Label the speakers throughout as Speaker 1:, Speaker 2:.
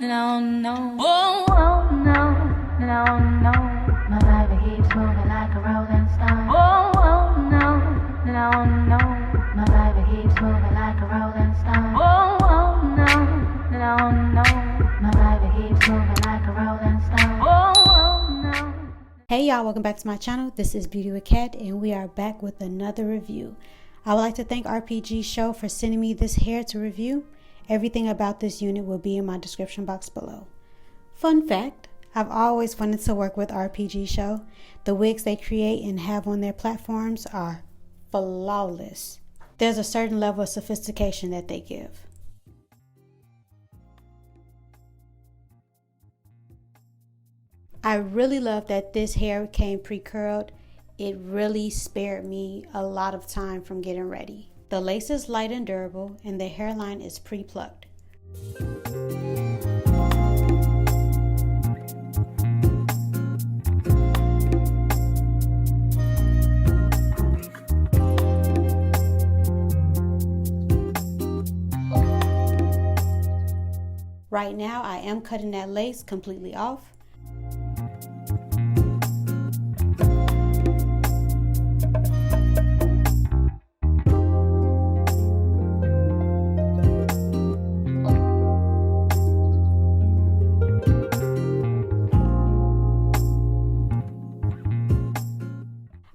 Speaker 1: no, no. Oh, oh, no, no, no. My body keeps moving like a rolling stone. Oh, oh, no, no, no. My body keeps moving like a rolling stone. Oh, oh, no, no, no. My body keeps moving like a rolling stone. Oh, oh, no.
Speaker 2: Hey y'all, welcome back to my channel. This is Beauty with Kat, and we are back with another review. I would like to thank RPG Show for sending me this hair to review. Everything about this unit will be in my description box below. Fun fact, I've always wanted to work with RPG Show. The wigs they create and have on their platforms are flawless. There's a certain level of sophistication that they give. I really love that this hair came pre-curled. It really spared me a lot of time from getting ready. The lace is light and durable, and the hairline is pre-plucked. Right now, I am cutting that lace completely off.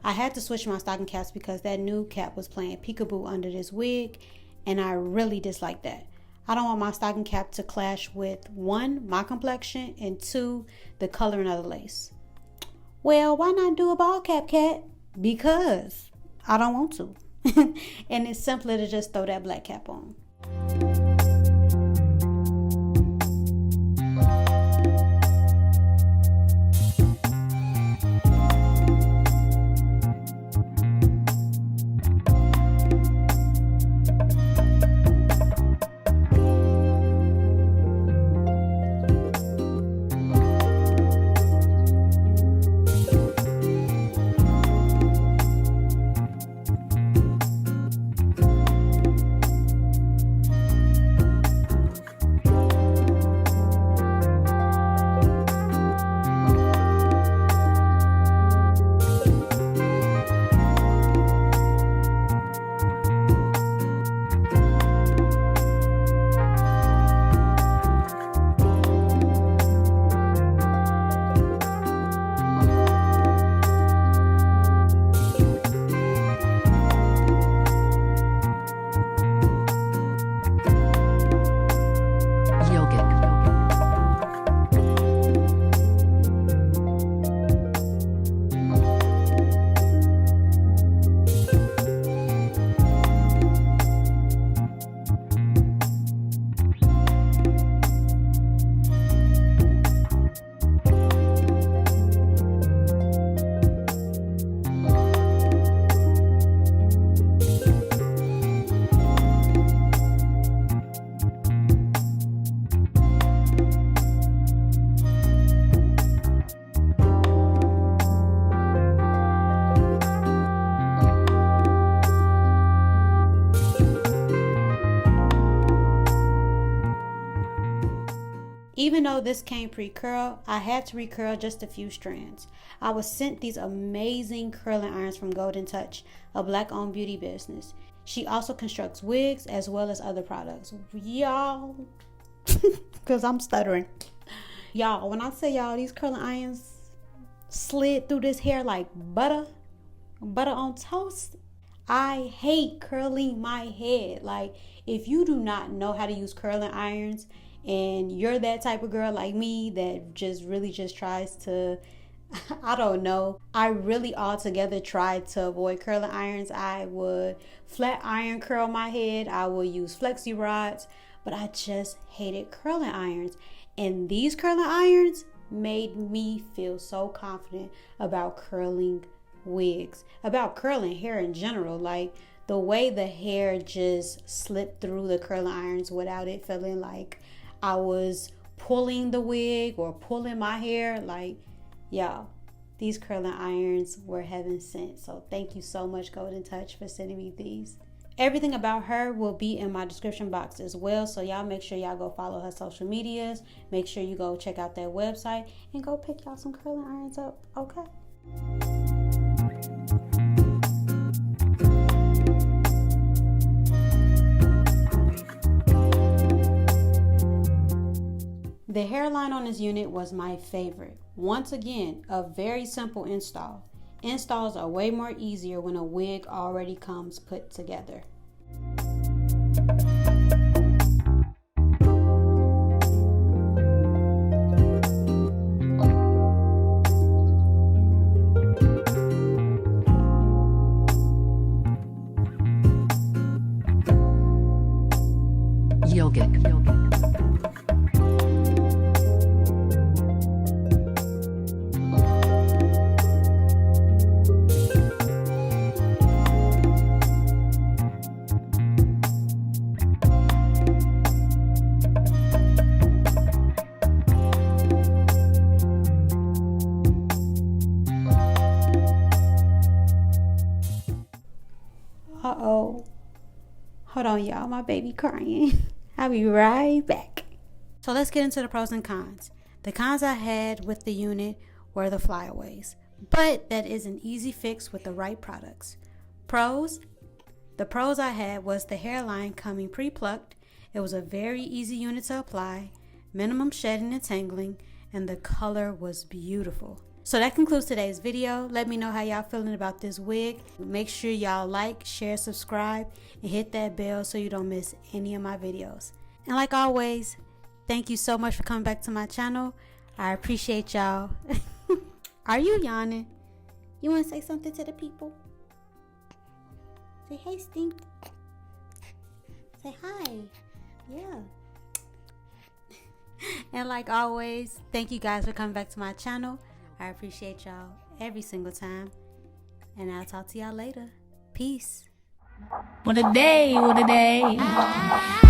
Speaker 2: I had to switch my stocking caps because that new cap was playing peekaboo under this wig, and I really dislike that. I don't want my stocking cap to clash with 1, my complexion, and 2, the coloring of the lace. Well, why not do a ball cap, Kat? Because I don't want to. And it's simpler to just throw that black cap on. Even though this came pre-curl, I had to recurl just a few strands. I was sent these amazing curling irons from Golden Touch, a black-owned beauty business. She also constructs wigs as well as other products. Y'all, because I'm stuttering. Y'all, when I say y'all, these curling irons slid through this hair like butter on toast. I hate curling my head. Like, if you do not know how to use curling irons, and you're that type of girl like me that just tries to, I don't know. I really altogether tried to avoid curling irons. I would flat iron curl my head. I would use flexi rods, but I just hated curling irons. And these curling irons made me feel so confident about curling wigs, about curling hair in general. Like, the way the hair just slipped through the curling irons without it feeling like I was pulling the wig or pulling my hair. Like, y'all, these curling irons were heaven sent. So thank you so much, Golden Touch, for sending me these. Everything about her will be in my description box as well. So y'all make sure y'all go follow her social medias. Make sure you go check out their website and go pick y'all some curling irons up, okay? The hairline on this unit was my favorite. Once again, a very simple install. Installs are way more easier when a wig already comes put together.
Speaker 3: Yogic.
Speaker 2: Uh-oh. Hold on, y'all. My baby crying. I'll be right back. So let's get into the pros and cons. The cons I had with the unit were the flyaways, but that is an easy fix with the right products. Pros. The pros I had was the hairline coming pre-plucked. It was a very easy unit to apply, minimum shedding and tangling, and the color was beautiful. So that concludes today's video. Let me know how y'all feeling about this wig. Make sure y'all like, share, subscribe, and hit that bell so you don't miss any of my videos. And like always, thank you so much for coming back to my channel. I appreciate y'all. Are you yawning? You want to say something to the people? Say hey, Stink. Say hi. Yeah. And like always, thank you guys for coming back to my channel. I appreciate y'all every single time. And I'll talk to y'all later. Peace.
Speaker 3: What a day, what a day.